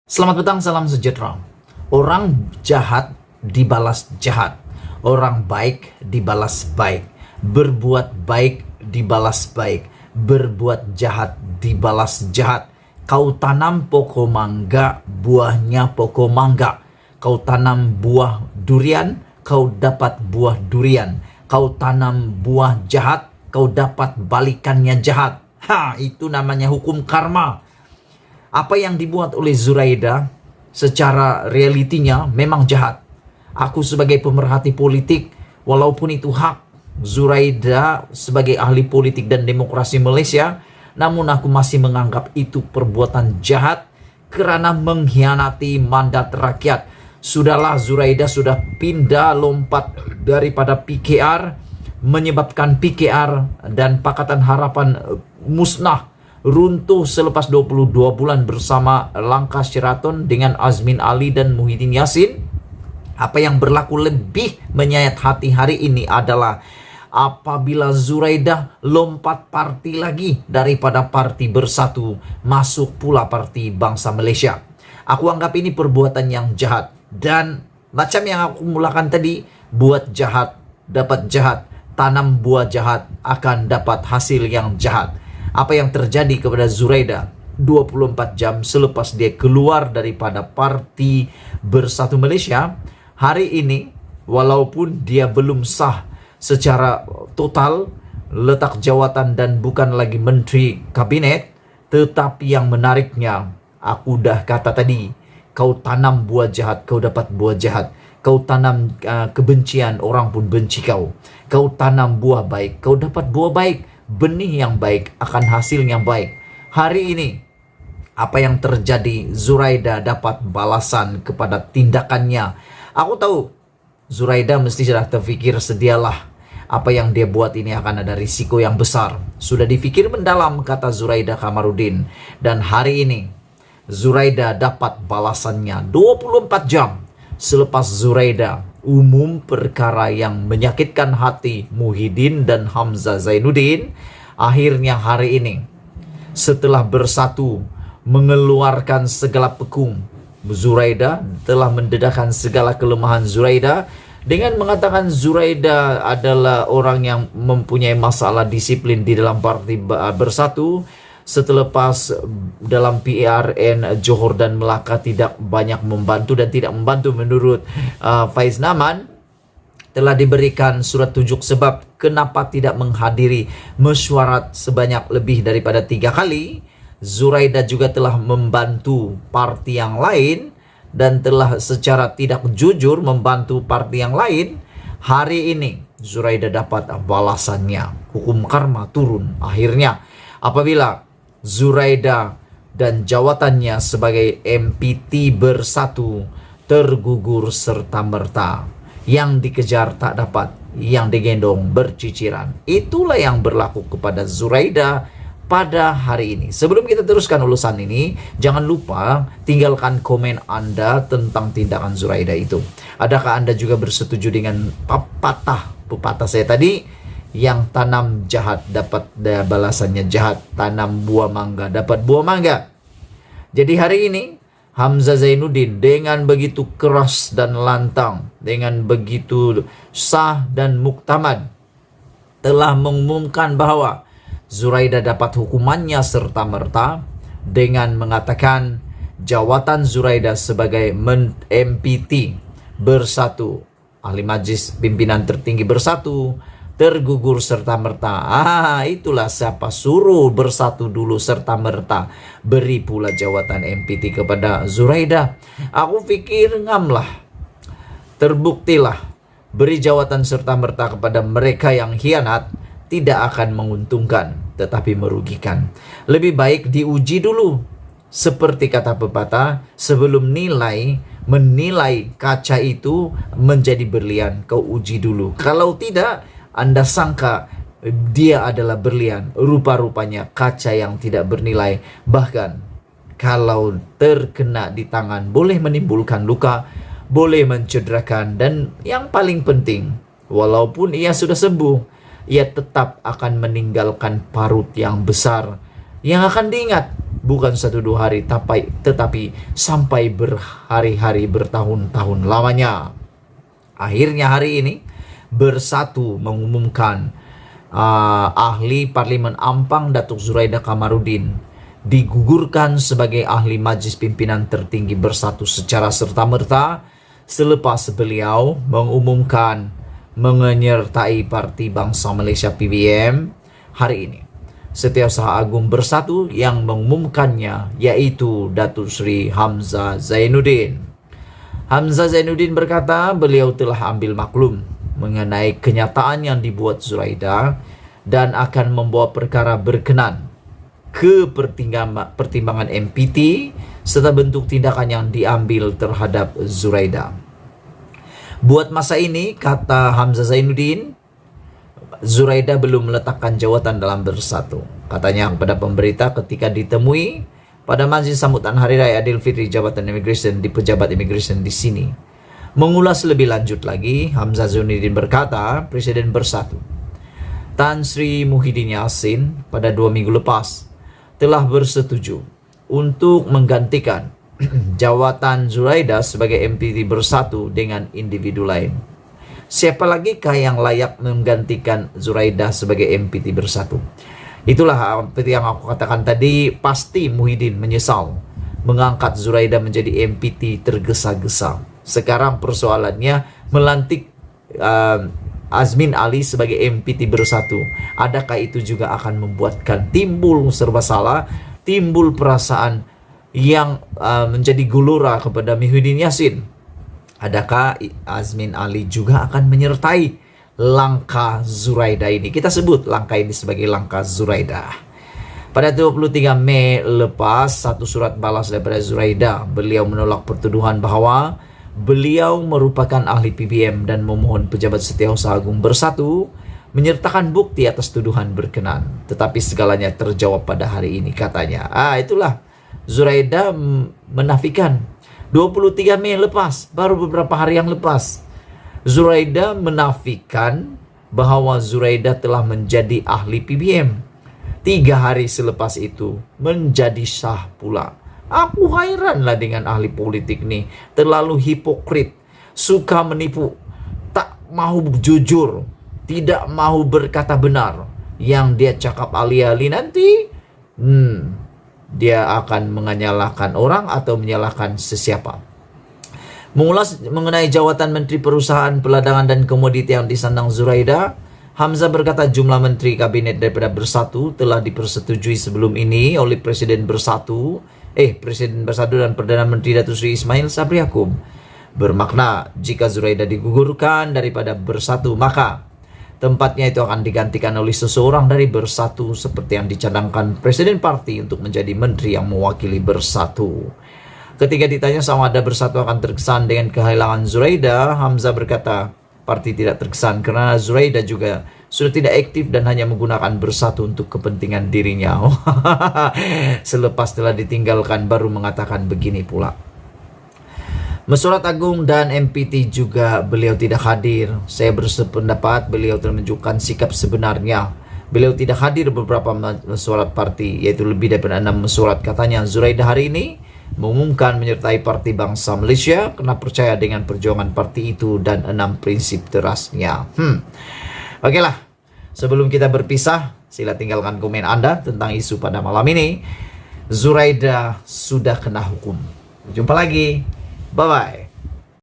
Selamat petang, salam sejahtera. Orang jahat dibalas jahat. Orang baik dibalas baik. Berbuat baik dibalas baik. Berbuat jahat dibalas jahat. Kau tanam pokok mangga, buahnya pokok mangga. Kau tanam buah durian, kau dapat buah durian. Kau tanam buah jahat, kau dapat balikannya jahat. Itu namanya hukum karma. Apa yang dibuat oleh Zuraida secara realitinya memang jahat. Aku sebagai pemerhati politik, walaupun itu hak Zuraida sebagai ahli politik dan demokrasi Malaysia, namun aku masih menganggap itu perbuatan jahat karena mengkhianati mandat rakyat. Sudahlah, Zuraida sudah pindah lompat daripada PKR, menyebabkan PKR dan Pakatan Harapan musnah, runtuh selepas 22 bulan bersama Langkah Sheraton dengan Azmin Ali dan Muhyiddin Yassin. Apa yang berlaku lebih menyayat hati hari ini adalah apabila Zuraida lompat parti lagi daripada Parti Bersatu, masuk pula Parti Bangsa Malaysia. Aku anggap ini perbuatan yang jahat. Dan macam yang aku mulakan tadi, buat jahat dapat jahat, tanam buah jahat akan dapat hasil yang jahat. Apa yang terjadi kepada Zuraida 24 jam selepas dia keluar daripada Parti Bersatu Malaysia, hari ini walaupun dia belum sah secara total letak jawatan dan bukan lagi menteri kabinet, tetapi yang menariknya, aku dah kata tadi, kau tanam buah jahat, kau dapat buah jahat. Kau tanam kebencian, orang pun benci kau. Kau tanam buah baik, kau dapat buah baik. Benih yang baik akan hasil yang baik. Hari ini apa yang terjadi, Zuraida dapat balasan kepada tindakannya. Aku tahu Zuraida mesti sudah terfikir, sedialah apa yang dia buat ini akan ada risiko yang besar. Sudah dipikir mendalam, kata Zuraida Kamarudin. Dan hari ini Zuraida dapat balasannya 24 jam selepas Zuraida umum perkara yang menyakitkan hati Muhyiddin dan Hamzah Zainuddin. Akhirnya hari ini, setelah Bersatu mengeluarkan segala pekung, Zuraida telah mendedahkan segala kelemahan Zuraida dengan mengatakan Zuraida adalah orang yang mempunyai masalah disiplin di dalam Parti Bersatu. Selepas dalam PRN Johor dan Melaka tidak banyak membantu dan tidak membantu menurut Faiz Naman, telah diberikan surat tunjuk sebab kenapa tidak menghadiri mesyuarat sebanyak lebih daripada 3 kali. Zuraida juga telah membantu parti yang lain dan telah secara tidak jujur membantu parti yang lain. Hari ini Zuraida dapat balasannya. Hukum karma turun akhirnya apabila Zuraida dan jawatannya sebagai MPT Bersatu tergugur serta-merta. Yang dikejar tak dapat, yang digendong berciciran. Itulah yang berlaku kepada Zuraida pada hari ini. Sebelum kita teruskan ulasan ini, jangan lupa tinggalkan komen Anda tentang tindakan Zuraida itu. Adakah Anda juga bersetuju dengan pepatah saya tadi? Yang tanam jahat dapat balasannya jahat, tanam buah mangga dapat buah mangga. Jadi hari ini Hamzah Zainuddin dengan begitu keras dan lantang, dengan begitu sah dan muktamad telah mengumumkan bahwa Zuraida dapat hukumannya serta-merta dengan mengatakan jawatan Zuraida sebagai MPT Bersatu, Ahli Majlis Pimpinan Tertinggi Bersatu, tergugur serta-merta. Itulah siapa suruh Bersatu dulu serta-merta beri pula jawatan MPT kepada Zuraida. Aku fikir ngamlah, terbuktilah beri jawatan serta-merta kepada mereka yang khianat tidak akan menguntungkan tetapi merugikan. Lebih baik diuji dulu. Seperti kata pepatah, sebelum menilai kaca itu menjadi berlian, kau uji dulu. Kalau tidak, Anda sangka dia adalah berlian, rupa-rupanya kaca yang tidak bernilai. Bahkan kalau terkena di tangan boleh menimbulkan luka, boleh mencederakan, dan yang paling penting, walaupun ia sudah sembuh, ia tetap akan meninggalkan parut yang besar yang akan diingat bukan 1-2 hari, tetapi sampai berhari-hari, bertahun-tahun lamanya. Akhirnya hari ini Bersatu mengumumkan ahli Parlimen Ampang Datuk Zuraida Kamarudin digugurkan sebagai ahli Majlis Pimpinan Tertinggi Bersatu secara serta-merta selepas beliau mengumumkan menyertai Parti Bangsa Malaysia PBM hari ini. Setiausaha Agung Bersatu yang mengumumkannya yaitu Datuk Seri Hamzah Zainuddin. Hamzah Zainuddin berkata beliau telah ambil maklum mengenai kenyataan yang dibuat Zuraida dan akan membawa perkara berkenan ke pertimbangan MPT serta bentuk tindakan yang diambil terhadap Zuraida. Buat masa ini, kata Hamzah Zainuddin, Zuraida belum meletakkan jawatan dalam Bersatu. Katanya kepada pemberita ketika ditemui pada majlis sambutan Hari Raya Aidilfitri Jabatan Imigresen di Pejabat Imigresen di sini. Mengulas lebih lanjut lagi, Hamzah Zainuddin berkata, Presiden Bersatu Tan Sri Muhyiddin Yassin pada 2 minggu lepas telah bersetuju untuk menggantikan jawatan Zuraida sebagai MPT Bersatu dengan individu lain. Siapa lagi kah yang layak menggantikan Zuraida sebagai MPT Bersatu? Itulah seperti yang aku katakan tadi, pasti Muhyiddin menyesal mengangkat Zuraida menjadi MPT tergesa-gesa. Sekarang persoalannya melantik Azmin Ali sebagai MPT Bersatu. Adakah itu juga akan membuatkan timbul serba salah, timbul perasaan yang menjadi gelora kepada Muhyiddin Yassin? Adakah Azmin Ali juga akan menyertai langkah Zuraida ini? Kita sebut langkah ini sebagai langkah Zuraida. Pada 23 Mei lepas, satu surat balas daripada Zuraida. Beliau menolak pertuduhan bahwa beliau merupakan ahli PBM dan memohon Pejabat Setiausaha Agung Bersatu menyertakan bukti atas tuduhan berkenan. Tetapi segalanya terjawab pada hari ini, katanya. Itulah Zuraida menafikan. 23 Mei lepas, baru beberapa hari yang lepas, Zuraida menafikan bahwa Zuraida telah menjadi ahli PBM. 3 hari selepas itu menjadi sah pula. Aku hairanlah dengan ahli politik nih, terlalu hipokrit, suka menipu, tak mau jujur, tidak mau berkata benar. Yang dia cakap alih-alih nanti dia akan menyalahkan orang atau menyalahkan sesiapa. Mengulas mengenai jawatan Menteri Perusahaan, Perdagangan dan Komoditi yang disandang Zuraida, Hamzah berkata jumlah Menteri Kabinet daripada Bersatu telah dipersetujui sebelum ini oleh Presiden Bersatu dan Perdana Menteri Datuk Seri Ismail Sabri Yaakob. Bermakna jika Zuraida digugurkan daripada Bersatu, maka tempatnya itu akan digantikan oleh seseorang dari Bersatu seperti yang dicadangkan Presiden Parti untuk menjadi menteri yang mewakili Bersatu. Ketika ditanya sama ada Bersatu akan terkesan dengan kehilangan Zuraida, Hamzah berkata Parti tidak terkesan karena Zuraida juga sudah tidak aktif dan hanya menggunakan Bersatu untuk kepentingan dirinya. Selepas telah ditinggalkan baru mengatakan begini pula. Mesyuarat Agung dan MPT juga beliau tidak hadir. Saya bersependapat beliau telah menunjukkan sikap sebenarnya. Beliau tidak hadir beberapa mesyuarat parti, yaitu lebih daripada 6 mesyuarat. Katanya Zuraida hari ini mengumumkan menyertai Parti Bangsa Malaysia karena percaya dengan perjuangan parti itu dan 6 prinsip terasnya. Okeylah, sebelum kita berpisah, sila tinggalkan komen Anda tentang isu pada malam ini. Zuraida sudah kena hukum. Jumpa lagi. Bye-bye.